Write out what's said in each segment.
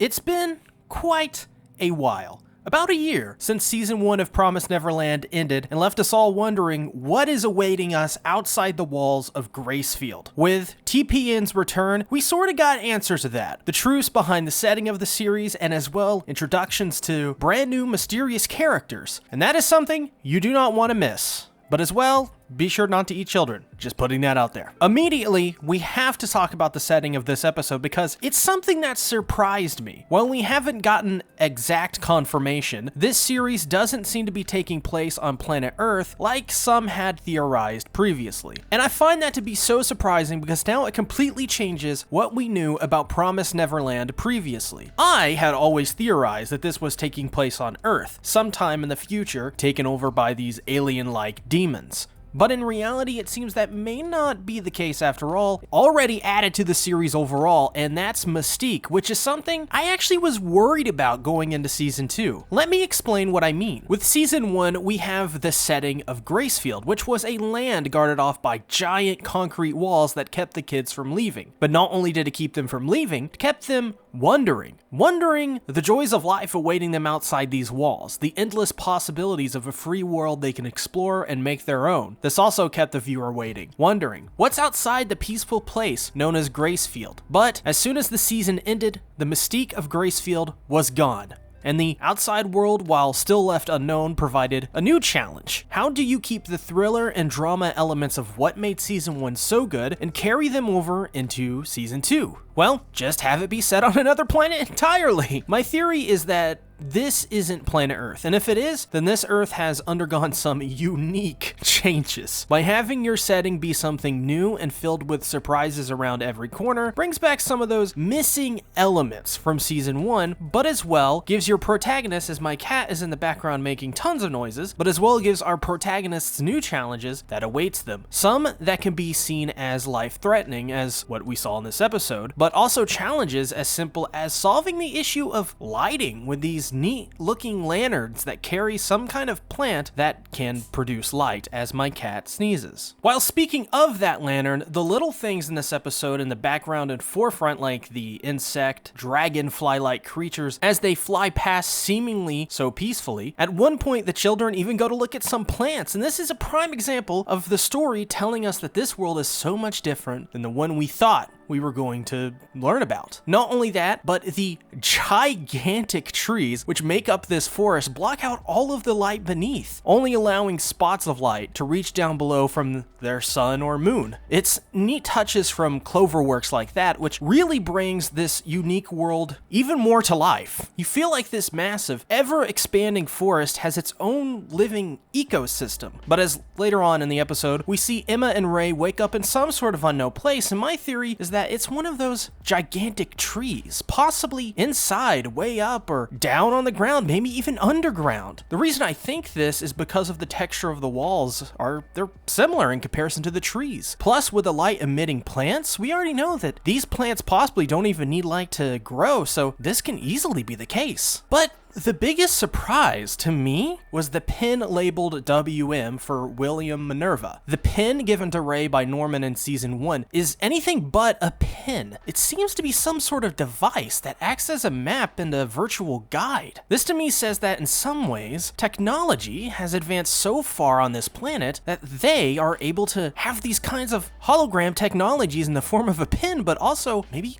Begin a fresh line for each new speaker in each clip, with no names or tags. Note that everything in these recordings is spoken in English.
It's been quite a while. About a year since Season 1 of Promised Neverland ended and left us all wondering what is awaiting us outside the walls of Gracefield. With TPN's return, we sorta got answers to that. The truths behind the setting of the series and as well introductions to brand new mysterious characters. And that is something you do not want to miss. But as well, be sure not to eat children. Just putting that out there. Immediately, we have to talk about the setting of this episode because it's something that surprised me. While we haven't gotten exact confirmation, this series doesn't seem to be taking place on planet Earth like some had theorized previously. And I find that to be so surprising because now it completely changes what we knew about Promised Neverland previously. I had always theorized that this was taking place on Earth, sometime in the future, taken over by these alien-like demons. But in reality, it seems that may not be the case after all, already added to the series overall, and that's Mystique, which is something I actually was worried about going into Season 2. Let me explain what I mean. With Season 1, we have the setting of Gracefield, which was a land guarded off by giant concrete walls that kept the kids from leaving. But not only did it keep them from leaving, it kept them wondering the joys of life awaiting them outside these walls, the endless possibilities of a free world they can explore and make their own. This also kept the viewer waiting, wondering what's outside the peaceful place known as Gracefield. But as soon as the season ended, the mystique of Gracefield was gone. And the outside world, while still left unknown, provided a new challenge. How do you keep the thriller and drama elements of what made Season 1 so good and carry them over into Season 2? Well, just have it be set on another planet entirely. My theory is that this isn't planet Earth, and if it is, then this Earth has undergone some unique changes. By having your setting be something new and filled with surprises around every corner, brings back some of those missing elements from Season 1, but as well gives your protagonist, as my cat is in the background making tons of noises, but as well gives our protagonists new challenges that awaits them. Some that can be seen as life-threatening, as what we saw in this episode, but also challenges as simple as solving the issue of lighting with these neat looking lanterns that carry some kind of plant that can produce light as my cat sneezes. While speaking of that lantern, the little things in this episode in the background and forefront, like the insect, dragonfly-like creatures as they fly past seemingly so peacefully. At one point, the children even go to look at some plants, and this is a prime example of the story telling us that this world is so much different than the one we thought we were going to learn about. Not only that, but the gigantic trees which make up this forest block out all of the light beneath, only allowing spots of light to reach down below from their sun or moon. It's neat touches from Cloverworks like that which really brings this unique world even more to life. You feel like this massive, ever-expanding forest has its own living ecosystem. But as later on in the episode, we see Emma and Ray wake up in some sort of unknown place, and my theory is that it's one of those gigantic trees, possibly inside, way up, or down on the ground, maybe even underground. The reason I think this is because of the texture of the walls they're similar in comparison to the trees. Plus, with the light emitting plants, we already know that these plants possibly don't even need light to grow, so this can easily be the case. But the biggest surprise to me was the pin labeled WM for William Minerva. The pin given to Ray by Norman in Season 1 is anything but a pin. It seems to be some sort of device that acts as a map and a virtual guide. This to me says that in some ways, technology has advanced so far on this planet that they are able to have these kinds of hologram technologies in the form of a pin, but also maybe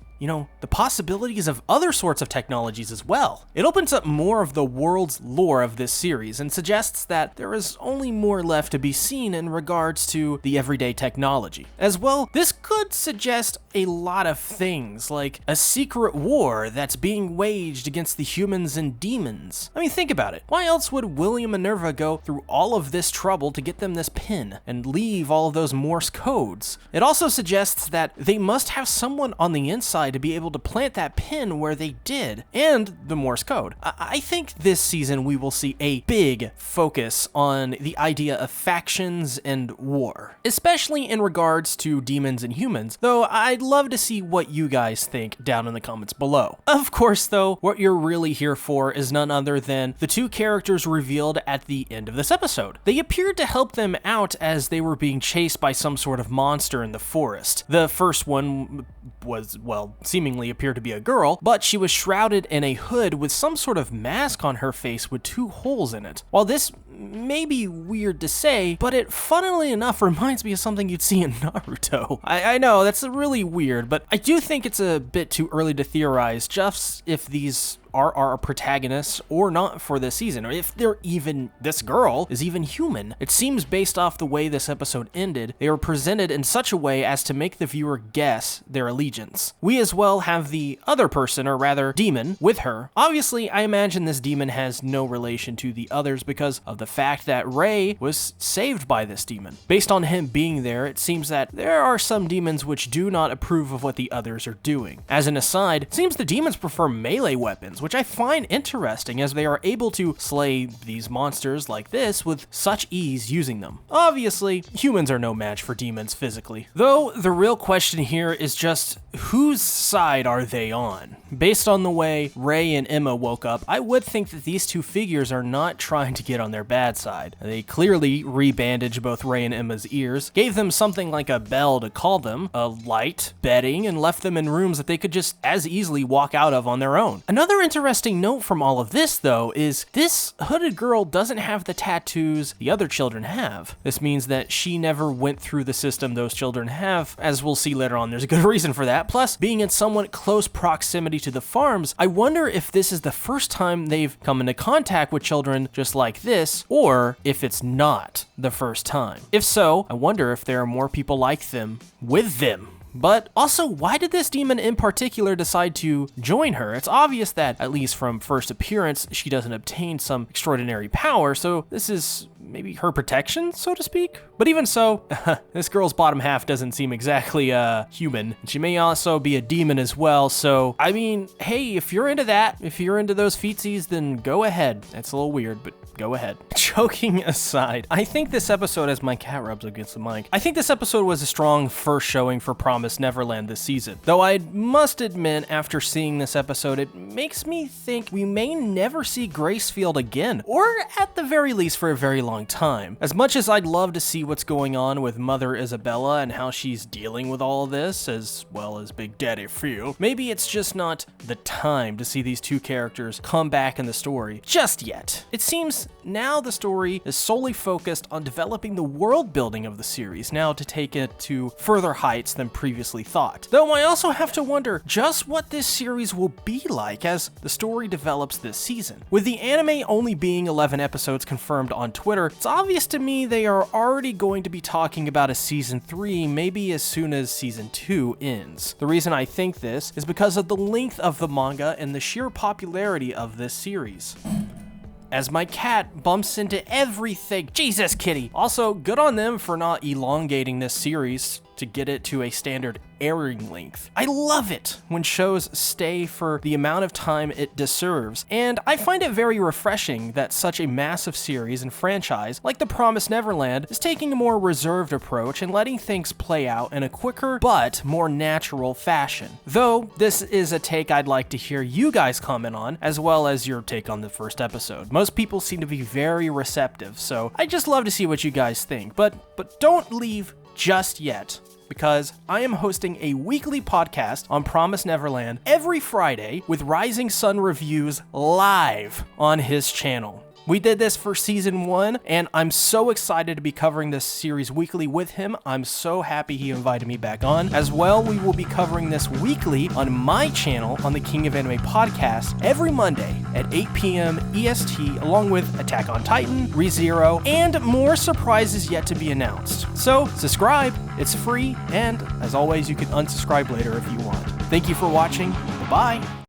the possibilities of other sorts of technologies as well. It opens up more of the world's lore of this series and suggests that there is only more left to be seen in regards to the everyday technology. As well, this could suggest a lot of things, like a secret war that's being waged against the humans and demons. I mean, think about it. Why else would William Minerva go through all of this trouble to get them this pin and leave all of those Morse codes? It also suggests that they must have someone on the inside to be able to plant that pin where they did, and the Morse code. I think this season we will see a big focus on the idea of factions and war, especially in regards to demons and humans, though I'd love to see what you guys think down in the comments below. Of course though, what you're really here for is none other than the two characters revealed at the end of this episode. They appeared to help them out as they were being chased by some sort of monster in the forest. The first one was, well, seemingly appeared to be a girl, but she was shrouded in a hood with some sort of mask on her face with 2 holes in it. While this may be weird to say, but it funnily enough reminds me of something you'd see in Naruto. I know, that's really weird, but I do think it's a bit too early to theorize just if these are our protagonists or not for this season, or if this girl is even human. It seems based off the way this episode ended, they were presented in such a way as to make the viewer guess their allegiance. We as well have the other person, or rather demon, with her. Obviously, I imagine this demon has no relation to the others because of the fact that Ray was saved by this demon. Based on him being there, it seems that there are some demons which do not approve of what the others are doing. As an aside, it seems the demons prefer melee weapons, which I find interesting as they are able to slay these monsters like this with such ease using them. Obviously, humans are no match for demons physically. Though the real question here is just whose side are they on? Based on the way Ray and Emma woke up, I would think that these 2 figures are not trying to get on their bad side. They clearly rebandaged both Ray and Emma's ears, gave them something like a bell to call them, a light, bedding, and left them in rooms that they could just as easily walk out of on their own. Another interesting note from all of this, though, is this hooded girl doesn't have the tattoos the other children have. This means that she never went through the system those children have, as we'll see later on. There's a good reason for that. Plus, being in somewhat close proximity to the farms, I wonder if this is the first time they've come into contact with children just like this, or if it's not the first time. If so, I wonder if there are more people like them with them. But also, why did this demon in particular decide to join her? It's obvious that, at least from first appearance, she doesn't obtain some extraordinary power, so this is maybe her protection, so to speak? But even so, this girl's bottom half doesn't seem exactly human. She may also be a demon as well, so I mean, hey, if you're into that, if you're into those feetsies, then go ahead. That's a little weird, but go ahead. Joking aside, I think this episode, as my cat rubs against the mic, I think this episode was a strong first showing for Promised Neverland this season. Though I must admit, after seeing this episode, it makes me think we may never see Gracefield again, or at the very least for a very long time. As much as I'd love to see what's going on with Mother Isabella and how she's dealing with all of this, as well as Big Daddy Phil, maybe it's just not the time to see these 2 characters come back in the story just yet. It seems now the story is solely focused on developing the world building of the series, now to take it to further heights than previously thought. Though I also have to wonder just what this series will be like as the story develops this season. With the anime only being 11 episodes confirmed on Twitter, it's obvious to me they are already going to be talking about a season 3 maybe as soon as season 2 ends. The reason I think this is because of the length of the manga and the sheer popularity of this series. As my cat bumps into everything. Jesus, kitty. Also, good on them for not elongating this series to get it to a standard airing length. I love it when shows stay for the amount of time it deserves, and I find it very refreshing that such a massive series and franchise like The Promised Neverland is taking a more reserved approach and letting things play out in a quicker but more natural fashion. Though this is a take I'd like to hear you guys comment on, as well as your take on the first episode. Most people seem to be very receptive, so I'd just love to see what you guys think, but don't leave just yet, because I am hosting a weekly podcast on Promised Neverland every Friday with Rising Sun reviews live on his channel. We did this for season 1, and I'm so excited to be covering this series weekly with him. I'm so happy he invited me back on. As well, we will be covering this weekly on my channel on the King of Anime podcast every Monday at 8 p.m. EST, along with Attack on Titan, ReZero, and more surprises yet to be announced. So subscribe, it's free, and as always, you can unsubscribe later if you want. Thank you for watching. Bye-bye.